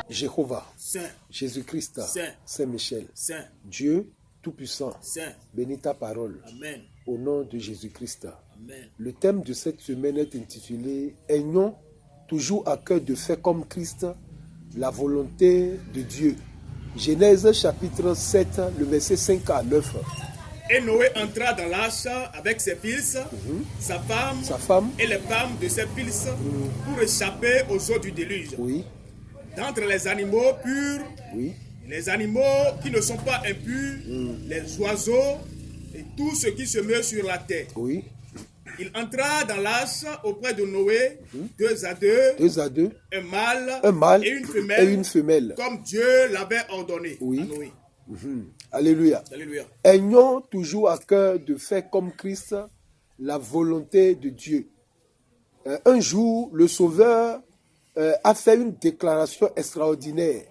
Jéhovah, Saint, Jésus-Christ, Saint, Saint-Michel, Saint, Dieu Tout-Puissant, Saint, bénis ta parole. Amen, Au nom de Jésus-Christ. Amen. Le thème de cette semaine est intitulé « Ayons toujours à cœur de faire comme Christ la volonté de Dieu ». Genèse chapitre 7, le verset 5 à 9. Et Noé entra dans l'arche avec ses fils, sa femme et les femmes de ses fils pour échapper aux eaux du déluge. Oui, D'entre les animaux purs, oui, les animaux qui ne sont pas impurs, les oiseaux et tout ce qui se meut sur la terre. oui. Il entra dans l'arche auprès de Noé, deux à deux, Deux à deux, un mâle, un mâle et une femelle, femelle. comme Dieu l'avait ordonné Oui. à Noé. Alléluia. Alléluia. Ayons toujours à cœur de faire comme Christ la volonté de Dieu. Un jour, le Sauveur a fait une déclaration extraordinaire.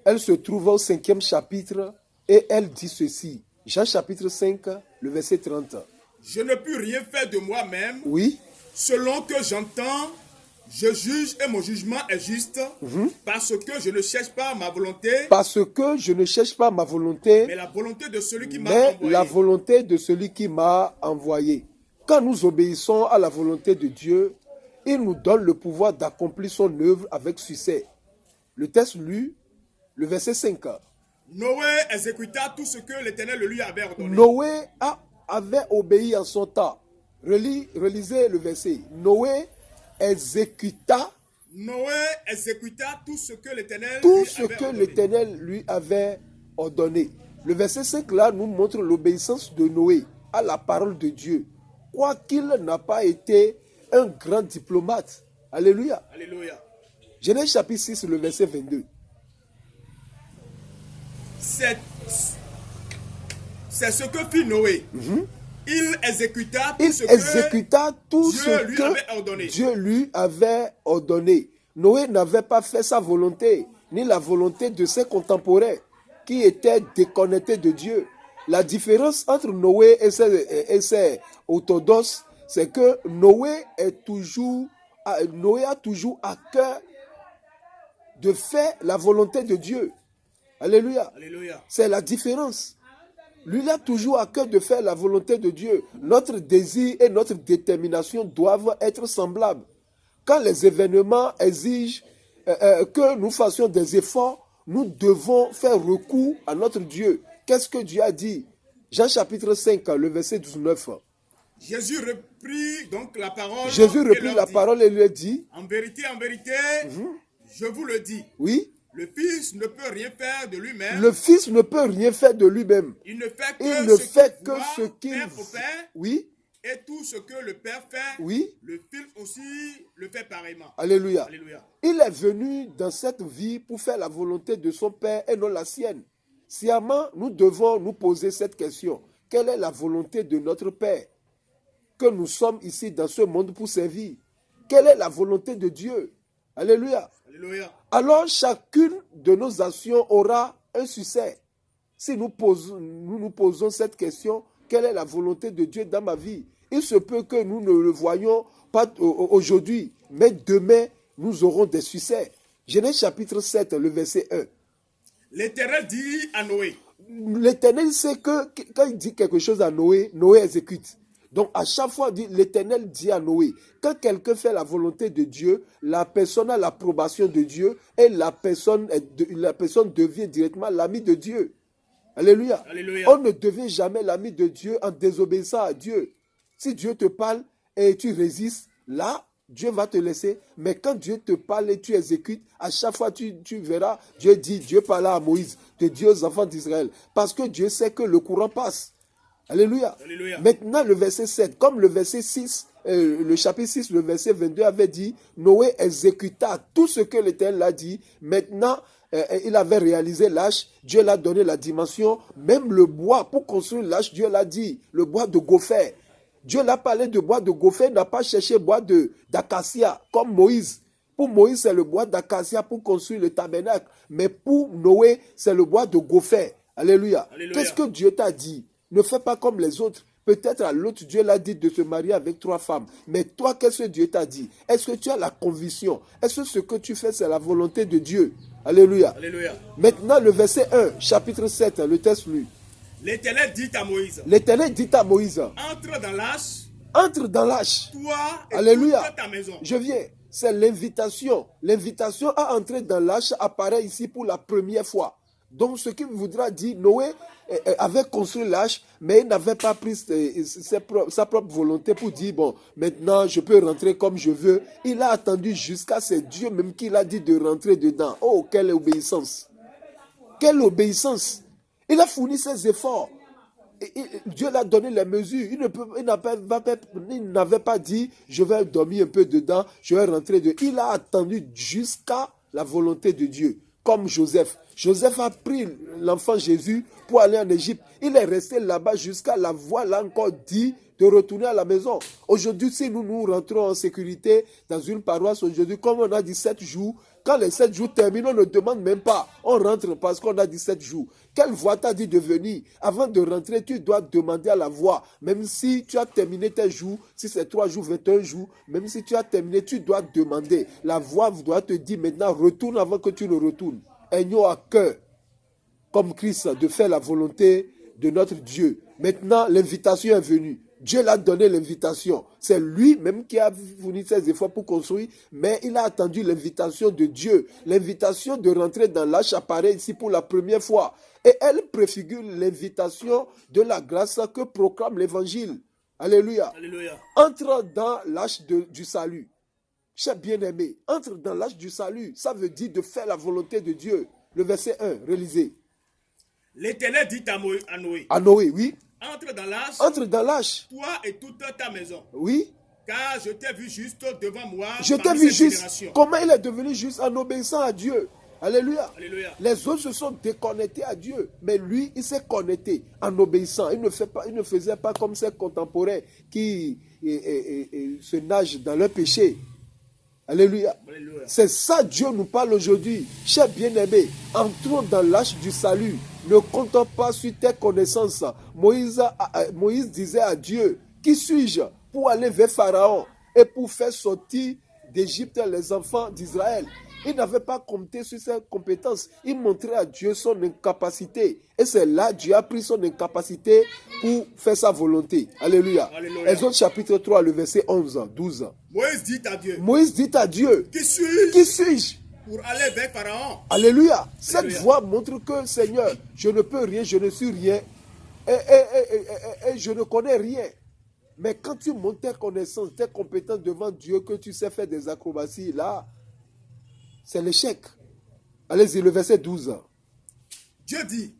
Elle se trouve au 5e chapitre et elle dit ceci. Jean chapitre 5, le verset 30. Je ne puis rien faire de moi-même. Oui, Selon que j'entends, je juge et mon jugement est juste parce que je ne cherche pas ma volonté, parce que je ne cherche pas ma volonté, mais la volonté de celui qui m'a mais envoyé. la volonté de celui qui m'a envoyé. Quand nous obéissons à la volonté de Dieu, il nous donne le pouvoir d'accomplir son œuvre avec succès. Le texte lu, le verset 5. Noé exécuta tout ce que l'Éternel lui avait ordonné. Noé avait obéi en son temps. Relisez le verset. Noé exécuta tout ce que l'Éternel tout lui ce avait que ordonné. l'Éternel lui avait ordonné. Le verset 5 là nous montre l'obéissance de Noé à la parole de Dieu. Quoiqu'il n'a pas été un grand diplomate. Alléluia. Alléluia. Genèse chapitre 6, le verset 22. C'est ce que fit Noé. Il exécuta tout ce Dieu lui avait ordonné. Noé n'avait pas fait sa volonté, ni la volonté de ses contemporains qui étaient déconnectés de Dieu. La différence entre Noé et ses orthodoxes, c'est que Noé a toujours à cœur de faire la volonté de Dieu. Alléluia. Alléluia. C'est la différence. Lui, il a toujours à cœur de faire la volonté de Dieu. Notre désir et notre détermination doivent être semblables. Quand les événements exigent que nous fassions des efforts, nous devons faire recours à notre Dieu. Qu'est-ce que Dieu a dit? Jean chapitre 5, le verset 19. Jésus reprit donc la parole. Et lui a dit, en vérité, je vous le dis. oui, Le Fils ne peut rien faire de lui-même. le Fils ne peut rien faire de lui-même. Il ne fait Il que ne ce fait qu'il que voit ce qu'il faire au Père. Oui, Et tout ce que le Père fait, oui, le Fils aussi le fait pareillement. alléluia. Alléluia. Il est venu dans cette vie pour faire la volonté de son Père et non la sienne. Sciemment, nous devons nous poser cette question. Quelle est la volonté de notre Père que nous sommes ici dans ce monde pour servir? Quelle est la volonté de Dieu? Alléluia. Alléluia. Alors, chacune de nos actions aura un succès. Si nous nous posons cette question, quelle est la volonté de Dieu dans ma vie? Il se peut que nous ne le voyions pas aujourd'hui, mais demain, nous aurons des succès. Genèse chapitre 7, le verset 1. L'Éternel dit à Noé. L'Éternel sait que quand il dit quelque chose à Noé, Noé exécute. Donc, à chaque fois, l'Éternel dit à Noé, quand quelqu'un fait la volonté de Dieu, la personne a l'approbation de Dieu et la personne devient directement l'ami de Dieu. Alléluia. Alléluia. On ne devient jamais l'ami de Dieu en désobéissant à Dieu. Si Dieu te parle et tu résistes, là, Dieu va te laisser. Mais quand Dieu te parle et tu exécutes, à chaque fois tu verras, Dieu parla à Moïse, te dit aux enfants d'Israël. Parce que Dieu sait que le courant passe. Alléluia. Alléluia. Maintenant, le verset 7, comme le verset 6, le chapitre 6, le verset 22 avait dit, Noé exécuta tout ce que l'Éternel a dit. Maintenant, il avait réalisé l'arche, Dieu l'a donné la dimension, même le bois pour construire l'arche, Dieu l'a dit, le bois de gopher. Dieu l'a parlé de bois de gopher, n'a pas cherché bois d'acacia comme Moïse. Pour Moïse, c'est le bois d'acacia pour construire le tabernacle. Mais pour Noé, c'est le bois de gopher. Alléluia. Alléluia. Qu'est-ce que Dieu t'a dit? Ne fais pas comme les autres. Peut-être à l'autre, Dieu l'a dit de se marier avec 3 femmes. Mais toi, qu'est-ce que Dieu t'a dit? Est-ce que tu as la conviction? Est-ce que ce que tu fais, c'est la volonté de Dieu? Alléluia. Alléluia. Maintenant, le verset 1, chapitre 7, le texte lu. L'Éternel dit à Moïse. L'Éternel dit à Moïse. Entre dans l'arche. Entre dans l'arche. Toi et Alléluia. toute ta maison. Je viens. C'est l'invitation. L'invitation à entrer dans l'arche apparaît ici pour la première fois. Donc, ce qui voudra dire, Noé avait construit l'arche, mais il n'avait pas pris sa propre volonté pour dire, bon, maintenant, je peux rentrer comme je veux. Il a attendu jusqu'à c'est Dieu même qui l'a dit de rentrer dedans. Oh, quelle obéissance! Quelle obéissance! Il a fourni ses efforts. Dieu l'a donné les mesures. Il n'avait pas dit, je vais dormir un peu dedans, je vais rentrer dedans. Il a attendu jusqu'à la volonté de Dieu. Comme Joseph. Joseph a pris l'enfant Jésus pour aller en Égypte. Il est resté là-bas jusqu'à la voix l'a encore dit de retourner à la maison. Aujourd'hui, si nous rentrons en sécurité dans une paroisse aujourd'hui, comme on a dit 7 jours, quand les 7 jours terminent, on ne demande même pas. On rentre parce qu'on a dit 7 jours. Quelle voix t'a dit de venir? Avant de rentrer, tu dois demander à la voix. Même si tu as terminé tes jours, si c'est 3 jours, 21 jours, même si tu as terminé, tu dois demander. La voix doit te dire maintenant, retourne avant que tu ne retournes. Ayons à cœur, comme Christ, de faire la volonté de notre Dieu. Maintenant, l'invitation est venue. Dieu l'a donné l'invitation. C'est lui-même qui a fourni ses efforts pour construire, mais il a attendu l'invitation de Dieu. L'invitation de rentrer dans l'arche apparaît ici pour la première fois. Et elle préfigure l'invitation de la grâce que proclame l'évangile. Alléluia. Alléluia. Entre dans l'arche du salut. Cher bien-aimé, entre dans l'arche du salut. Ça veut dire de faire la volonté de Dieu. Le verset 1, relisez. L'Éternel dit à Noé. À Noé, oui. Entre dans l'arche. Entre dans l'arche. Toi et toute ta maison. Oui. Car je t'ai vu juste devant moi. Je t'ai vu juste. Comment il est devenu juste? En obéissant à Dieu. Alléluia. Alléluia. Les autres se sont déconnectés à Dieu. Mais lui, il s'est connecté en obéissant. Il ne faisait pas comme ses contemporains qui se nagent dans leur péché. Alléluia. Alléluia. C'est ça Dieu nous parle aujourd'hui. Chers bien-aimés, entrons dans l'arche du salut. Ne comptons pas sur tes connaissances. Moïse disait à Dieu, qui suis-je pour aller vers Pharaon et pour faire sortir d'Égypte les enfants d'Israël? Il n'avait pas compté sur ses compétences. Il montrait à Dieu son incapacité. Et c'est là Dieu a pris son incapacité pour faire sa volonté. Alléluia. Alléluia. Exode chapitre 3, le verset 11, 12. Moïse dit à Dieu. Moïse dit à Dieu. Qui suis-je? Qui suis-je? Pour aller vers Pharaon. Alléluia. Cette voix montre que, Seigneur, je ne peux rien, je ne suis rien. Et je ne connais rien. Mais quand tu montes tes connaissances, tes compétences devant Dieu, que tu sais faire des acrobaties, là, c'est l'échec. Allez-y, le verset 12. Dieu dit,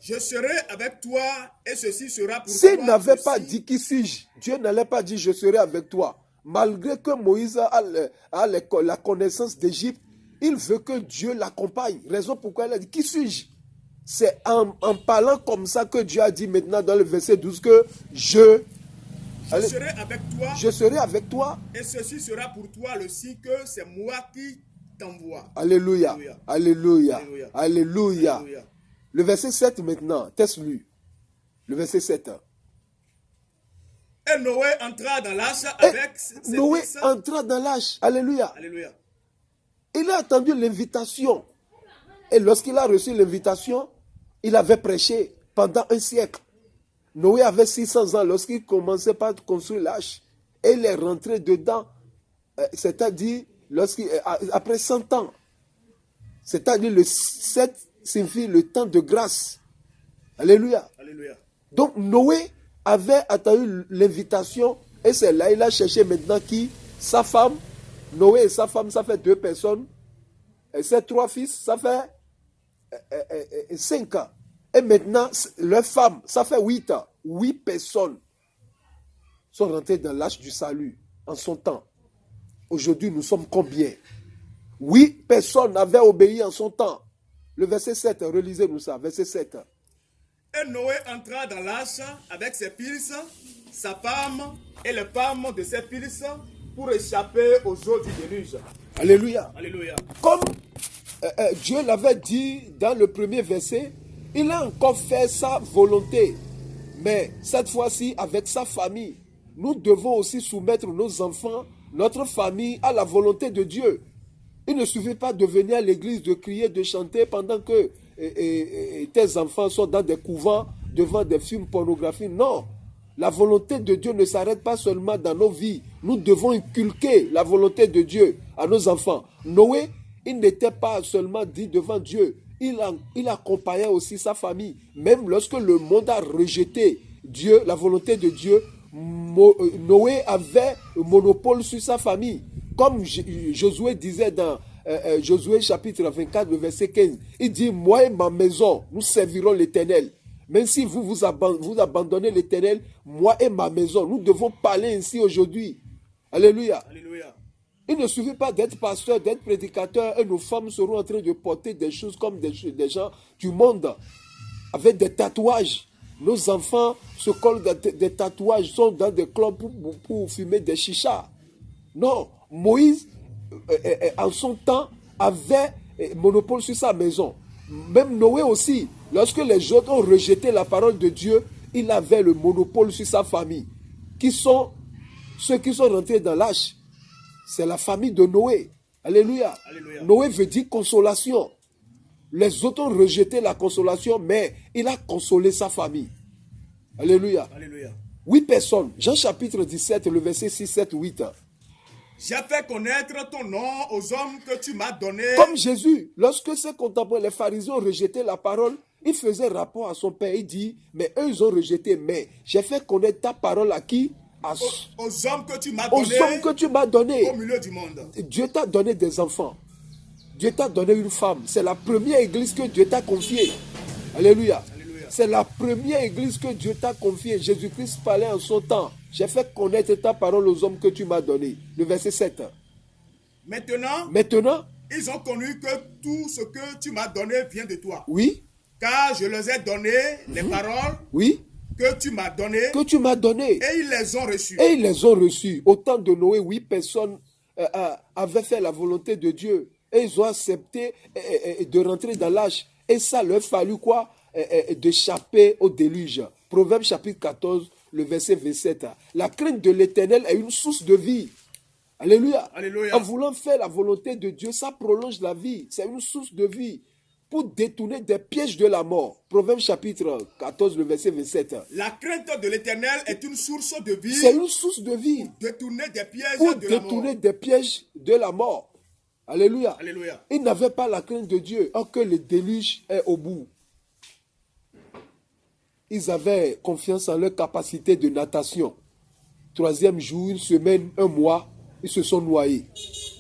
je serai avec toi et ceci sera pour toi. S'il n'avait pas dit qui suis-je, Dieu n'allait pas dire je serai avec toi. Malgré que Moïse a la connaissance d'Égypte, il veut que Dieu l'accompagne. Raison pourquoi il a dit qui suis-je? C'est en parlant comme ça que Dieu a dit maintenant dans le verset 12 que je serai avec toi. Je serai avec toi. Et ceci sera pour toi le signe que c'est moi qui t'envoie. Alléluia. Alléluia. Alléluia. Alléluia. Alléluia. Le verset 7 maintenant, teste-lui. Le verset 7. Et Noé entra dans l'arche avec ses fils. Noé entra dans l'arche. Alléluia. Alléluia. Il a attendu l'invitation. Et lorsqu'il a reçu l'invitation, il avait prêché pendant un siècle. Noé avait 600 ans lorsqu'il commençait par construire l'arche. Et il est rentré dedans, c'est-à-dire après 100 ans. C'est-à-dire le 7 signifie le temps de grâce. Alléluia. Alléluia. Donc Noé avait attendu l'invitation et c'est là il a cherché maintenant qui? Sa femme. Noé et sa femme, ça fait 2 personnes. Et ses 3 fils, ça fait 5 ans. Et maintenant, leur femme, ça fait 8 ans. 8 personnes sont rentrées dans l'arche du salut en son temps. Aujourd'hui, nous sommes combien? 8 personnes avaient obéi en son temps. Le verset 7, relisez-nous ça, verset 7. Et Noé entra dans l'arche avec ses fils, sa femme et les femmes de ses fils pour échapper aux eaux du déluge. Alléluia. Alléluia. Comme Dieu l'avait dit dans le premier verset, il a encore fait sa volonté. Mais cette fois-ci, avec sa famille, nous devons aussi soumettre nos enfants, notre famille, à la volonté de Dieu. Il ne suffit pas de venir à l'église, de crier, de chanter pendant que tes enfants sont dans des couvents devant des films pornographiques. Non, la volonté de Dieu ne s'arrête pas seulement dans nos vies. Nous devons inculquer la volonté de Dieu à nos enfants. Noé, il n'était pas seulement dit devant Dieu, il accompagnait aussi sa famille. Même lorsque le monde a rejeté Dieu, la volonté de Dieu, Noé avait le monopole sur sa famille. Comme Josué disait dans Josué chapitre 24, le verset 15, il dit, moi et ma maison, nous servirons l'Éternel. Même si vous abandonnez l'Éternel, moi et ma maison, nous devons parler ainsi aujourd'hui. Alléluia. Alléluia. Il ne suffit pas d'être pasteur, d'être prédicateur, et nos femmes seront en train de porter des choses comme des gens du monde, avec des tatouages. Nos enfants se collent des tatouages, sont dans des clubs pour fumer des chichas. Non, Moïse, en son temps, avait monopole sur sa maison. Même Noé aussi, lorsque les autres ont rejeté la parole de Dieu, il avait le monopole sur sa famille. Qui sont ceux qui sont rentrés dans l'âge? C'est la famille de Noé. Alléluia. Alléluia. Noé veut dire consolation. Les autres ont rejeté la consolation, mais il a consolé sa famille. Alléluia. Alléluia. 8 personnes. Jean chapitre 17, le verset 6, 7, 8. J'ai fait connaître ton nom aux hommes que tu m'as donnés. Comme Jésus, lorsque ses contemporains, les pharisiens, ont rejeté la parole, il faisait rapport à son Père. Il dit, mais eux, ils ont rejeté. Mais j'ai fait connaître ta parole à qui? Aux hommes que tu m'as aux donnés. hommes que tu m'as donnés. Au milieu du monde. Dieu t'a donné des enfants. Dieu t'a donné une femme. C'est la première église que Dieu t'a confiée. Alléluia. Alléluia. C'est la première église que Dieu t'a confiée. Jésus-Christ parlait en son temps. J'ai fait connaître ta parole aux hommes que tu m'as donnés. Le verset 7. Maintenant, ils ont connu que tout ce que tu m'as donné vient de toi. Oui. Car je leur ai donné les paroles. Oui. Que tu m'as donné. Et ils les ont reçus. Et ils les ont reçus. Au temps de Noé, 8 personnes avaient fait la volonté de Dieu. Et ils ont accepté de rentrer dans l'âge. Et ça leur fallut quoi? D'échapper au déluge. Proverbe chapitre 14, le verset 27. La crainte de l'Éternel est une source de vie. Alléluia. Alléluia. En voulant faire la volonté de Dieu, ça prolonge la vie. C'est une source de vie. Pour détourner des pièges de la mort. Proverbe chapitre 14, le verset 27. La crainte de l'Éternel est une source de vie. C'est une source de vie. Pour détourner des pièges pour de la mort. Détourner des pièges de la mort. Alléluia. Alléluia. Ils n'avaient pas la crainte de Dieu, or que le déluge est au bout. Ils avaient confiance en leur capacité de natation. 3e jour, une semaine, un mois, ils se sont noyés.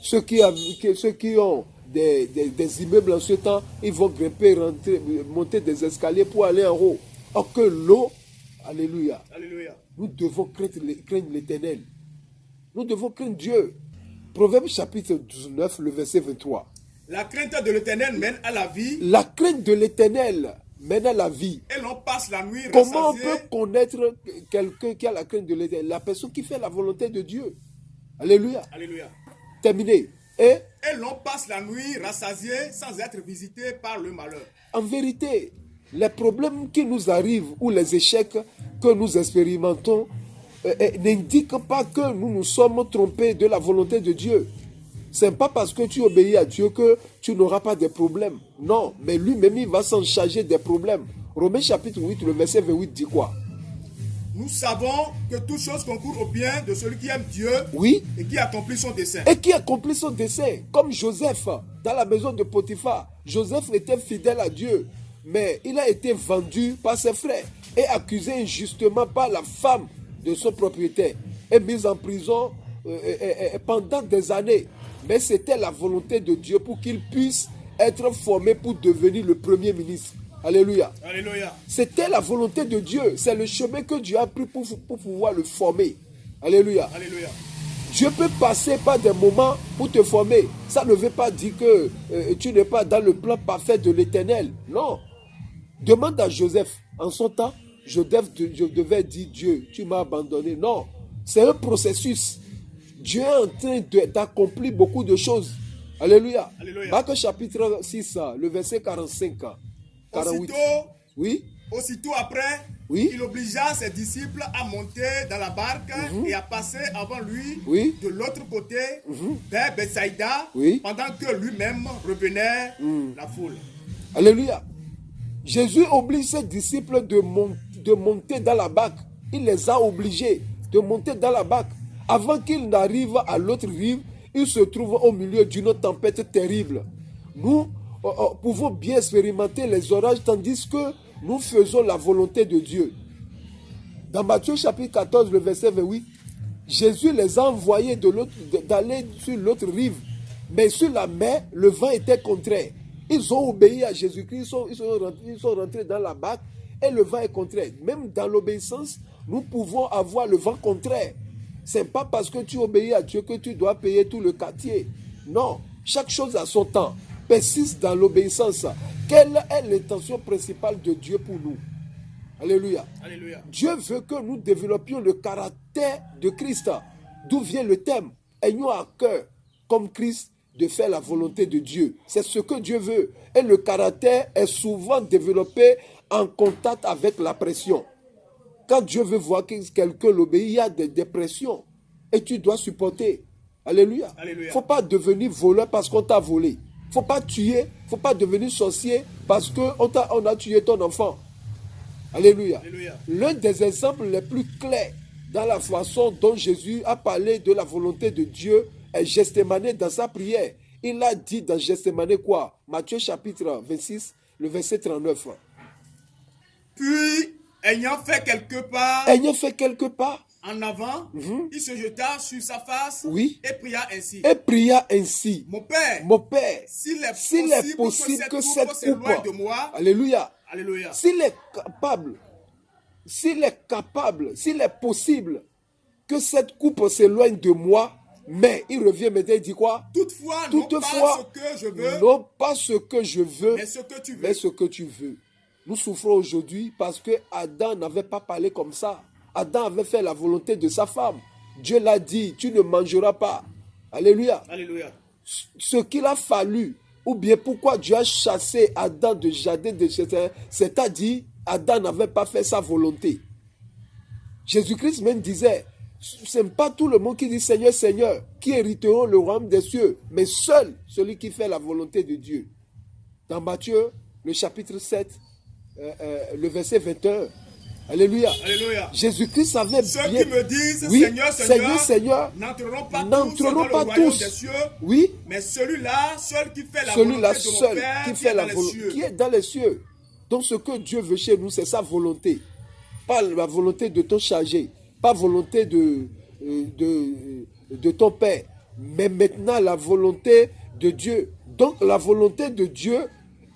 Ceux qui ont des immeubles en ce temps, ils vont grimper, monter des escaliers pour aller en haut. Or que l'eau, alléluia. Alléluia. Nous devons craindre l'Éternel. Nous devons craindre Dieu. Proverbe chapitre 19, le verset 23. La crainte de l'Éternel mène à la vie. La crainte de l'Éternel mène à la vie. Et l'on passe la nuit rassasié. Comment on peut connaître quelqu'un qui a la crainte de l'Éternel? La personne qui fait la volonté de Dieu. Alléluia. Alléluia. Terminé. Et l'on passe la nuit rassasié sans être visité par le malheur. En vérité, les problèmes qui nous arrivent ou les échecs que nous expérimentons n'indiquent pas que nous nous sommes trompés de la volonté de Dieu. Ce n'est pas parce que tu obéis à Dieu que tu n'auras pas de problèmes. Non, mais lui-même, il va s'en charger des problèmes. Romains chapitre 8, le verset 28 dit quoi? Nous savons que toute chose concourt au bien de celui qui aime Dieu. Oui. Et qui accomplit son dessein. Et qui accomplit son dessein. Comme Joseph, dans la maison de Potiphar. Joseph était fidèle à Dieu. Mais il a été vendu par ses frères. Et accusé injustement par la femme de son propriétaire. Et mis en prison pendant des années. Mais c'était la volonté de Dieu pour qu'il puisse être formé pour devenir le premier ministre. Alléluia. Alléluia. C'était la volonté de Dieu. C'est le chemin que Dieu a pris pour pouvoir le former. Alléluia. Alléluia. Dieu peut passer par des moments pour te former. Ça ne veut pas dire que tu n'es pas dans le plan parfait de l'Éternel. Non. Demande à Joseph. En son temps, je devais dire Dieu, tu m'as abandonné. Non. C'est un processus. Dieu est en train d'accomplir beaucoup de choses. Alléluia. Alléluia. Marc chapitre 6, le verset 45, 48. Oui. Aussitôt après, oui. il obligea ses disciples à monter dans la barque et à passer avant lui de l'autre côté vers Bethsaïda pendant que lui-même revenait la foule. Alléluia. Jésus oblige ses disciples de monter dans la barque. Il les a obligés de monter dans la barque. Avant qu'ils n'arrivent à l'autre rive, ils se trouvent au milieu d'une tempête terrible. Nous pouvons bien expérimenter les orages tandis que nous faisons la volonté de Dieu. Dans Matthieu chapitre 14, le verset 28, Jésus les a envoyés d'aller sur l'autre rive. Mais sur la mer, le vent était contraire. Ils ont obéi à Jésus-Christ, ils sont rentrés dans la barque et le vent est contraire. Même dans l'obéissance, nous pouvons avoir le vent contraire. Ce n'est pas parce que tu obéis à Dieu que tu dois payer tout le quartier. Non, chaque chose a son temps. Persiste dans l'obéissance. Quelle est l'intention principale de Dieu pour nous? Alléluia. Alléluia. Dieu veut que nous développions le caractère de Christ. D'où vient le thème? Ayons à cœur, comme Christ, de faire la volonté de Dieu. C'est ce que Dieu veut. Et le caractère est souvent développé en contact avec la pression. Quand Dieu veut voir que quelqu'un l'obéit, il y a des dépressions. Et tu dois supporter. Alléluia. Il ne faut pas devenir voleur parce qu'on t'a volé. Il ne faut pas tuer. Il ne faut pas devenir sorcier parce qu'on a tué ton enfant. Alléluia. Alléluia. L'un des exemples les plus clairs dans la façon dont Jésus a parlé de la volonté de Dieu est Gethsémane dans sa prière. Il a dit dans Gethsémane quoi? Matthieu chapitre 26, le verset 39. Puis, ayant fait quelques pas en avant, il se jeta sur sa face et pria ainsi. Mon Père, s'il est possible que cette coupe s'éloigne de moi. Alléluia. Alléluia. S'il est possible que cette coupe s'éloigne de moi, mais il revient maintenant et dit quoi? Toutefois, non pas ce que je veux, mais ce que tu veux. Nous souffrons aujourd'hui parce que Adam n'avait pas parlé comme ça. Adam avait fait la volonté de sa femme. Dieu l'a dit, tu ne mangeras pas. Alléluia. Alléluia. Ce qu'il a fallu, ou bien pourquoi Dieu a chassé Adam du jardin de Chétan, c'est-à-dire Adam n'avait pas fait sa volonté. Jésus-Christ même disait, ce n'est pas tout le monde qui dit Seigneur, Seigneur, qui hériteront le royaume des cieux, mais seul celui qui fait la volonté de Dieu. Dans Matthieu, le chapitre 7, le verset 21. Alléluia. Alléluia. Jésus-Christ savait ceux bien. Qui me disent, oui, Seigneur, n'entreront pas tous dans le royaume des cieux, oui, mais celui-là, seul qui fait la volonté de mon Père, qui est dans les cieux. Donc ce que Dieu veut chez nous, c'est sa volonté. Pas la volonté de ton chargé, pas la volonté de ton Père, mais maintenant la volonté de Dieu. Donc la volonté de Dieu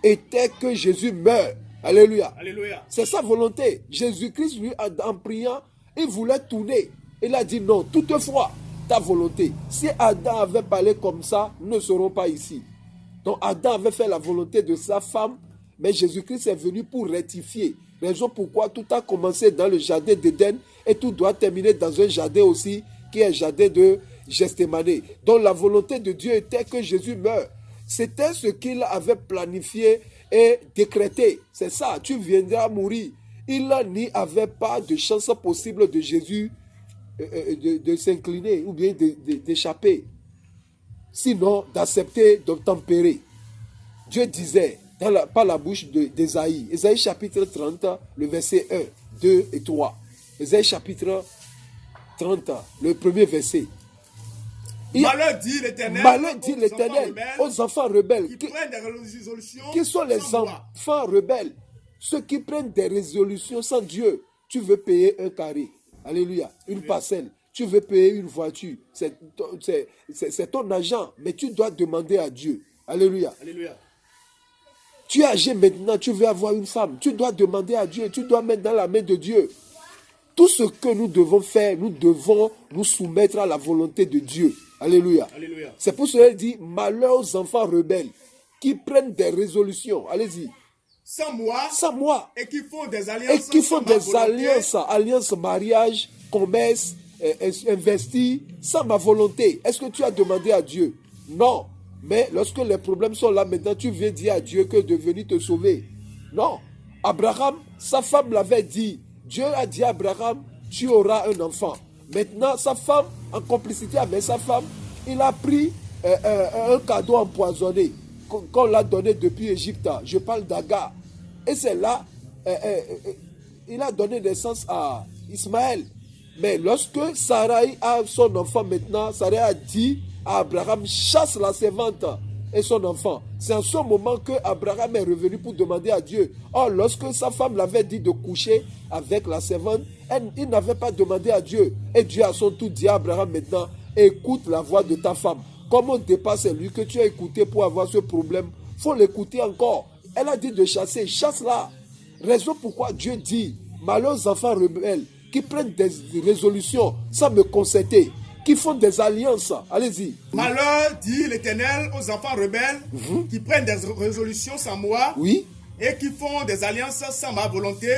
était que Jésus meure. Alléluia. Alléluia. C'est sa volonté. Jésus-Christ, lui, en priant, il voulait tourner. Il a dit non, toutefois, ta volonté. Si Adam avait parlé comme ça, nous ne serons pas ici. Donc Adam avait fait la volonté de sa femme, mais Jésus-Christ est venu pour rectifier. Raison pourquoi tout a commencé dans le jardin d'Éden et tout doit terminer dans un jardin aussi, qui est le jardin de Gethsémane. Donc la volonté de Dieu était que Jésus meure. C'était ce qu'il avait planifié et décrété. C'est ça, tu viendras mourir. Il n'y avait pas de chance possible de Jésus de s'incliner ou bien d'échapper. Sinon, d'accepter d'obtempérer. Dieu disait, par la bouche d'Ésaïe, Ésaïe chapitre 30, le verset 1, 2 et 3. Ésaïe chapitre 30, le premier verset. Malheur dit l'Éternel aux enfants rebelles qui prennent des résolutions. Qui sont les enfants rebelles? Ceux qui prennent des résolutions sans Dieu. Tu veux payer un carré. Alléluia. Une parcelle. Tu veux payer une voiture. C'est ton argent. Mais tu dois demander à Dieu. Alléluia. Alléluia. Tu es âgé maintenant. Tu veux avoir une femme. Tu dois demander à Dieu. Tu dois mettre dans la main de Dieu. Tout ce que nous devons faire, nous devons nous soumettre à la volonté de Dieu. Alléluia. Alléluia. C'est pour cela qu'il dit, malheur aux enfants rebelles qui prennent des résolutions. Allez-y. Sans moi. Et qui font des alliances. Alliances, mariage, commerce, investir, sans ma volonté. Est-ce que tu as demandé à Dieu? Non. Mais lorsque les problèmes sont là, maintenant tu viens dire à Dieu que de venir te sauver. Non. Abraham, sa femme l'avait dit. Dieu a dit à Abraham, tu auras un enfant. Maintenant, sa femme, en complicité avec sa femme, il a pris un cadeau empoisonné qu'on l'a donné depuis Égypte. Je parle d'Agar. Et c'est là, il a donné naissance à Ismaël. Mais lorsque Sarai a son enfant maintenant, Sarai a dit à Abraham, chasse la servante et son enfant. C'est en ce moment que Abraham est revenu pour demander à Dieu. Or, lorsque sa femme l'avait dit de coucher avec la servante, il n'avait pas demandé à Dieu. Et Dieu a son tour dit à Abraham maintenant, écoute la voix de ta femme. Comme au départ, c'est lui que tu as écouté pour avoir ce problème, il faut l'écouter encore. Elle a dit de chasser, chasse-la. Raison pourquoi Dieu dit, malheur aux enfants rebelles qui prennent des résolutions sans me concerter, qui font des alliances. Allez-y. Malheur, dit l'Éternel, aux enfants rebelles qui prennent des résolutions sans moi. Oui. Et qui font des alliances sans ma volonté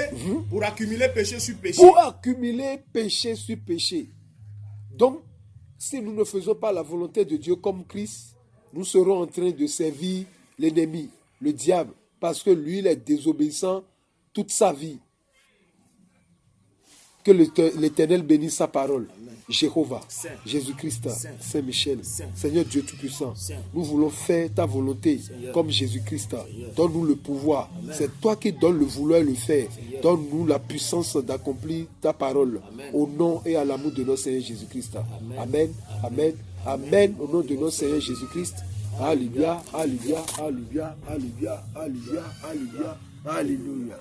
pour accumuler péché sur péché. Pour accumuler péché sur péché. Donc, si nous ne faisons pas la volonté de Dieu comme Christ, nous serons en train de servir l'ennemi, le diable, parce que lui, il est désobéissant toute sa vie. Que l'Éternel bénisse sa parole. Amen. Jéhovah, Jésus-Christ, Saint-Michel, Seigneur Dieu Tout-Puissant, nous voulons faire ta volonté comme Jésus-Christ. Donne-nous le pouvoir. Amen. C'est toi qui donnes le vouloir et le faire. Donne-nous la puissance d'accomplir ta parole. Amen. Au nom et à l'amour de notre Seigneur Jésus-Christ. Amen. Amen. Amen. Au nom de notre Seigneur Jésus-Christ. Alléluia, alléluia, alléluia, alléluia, alléluia, alléluia, alléluia.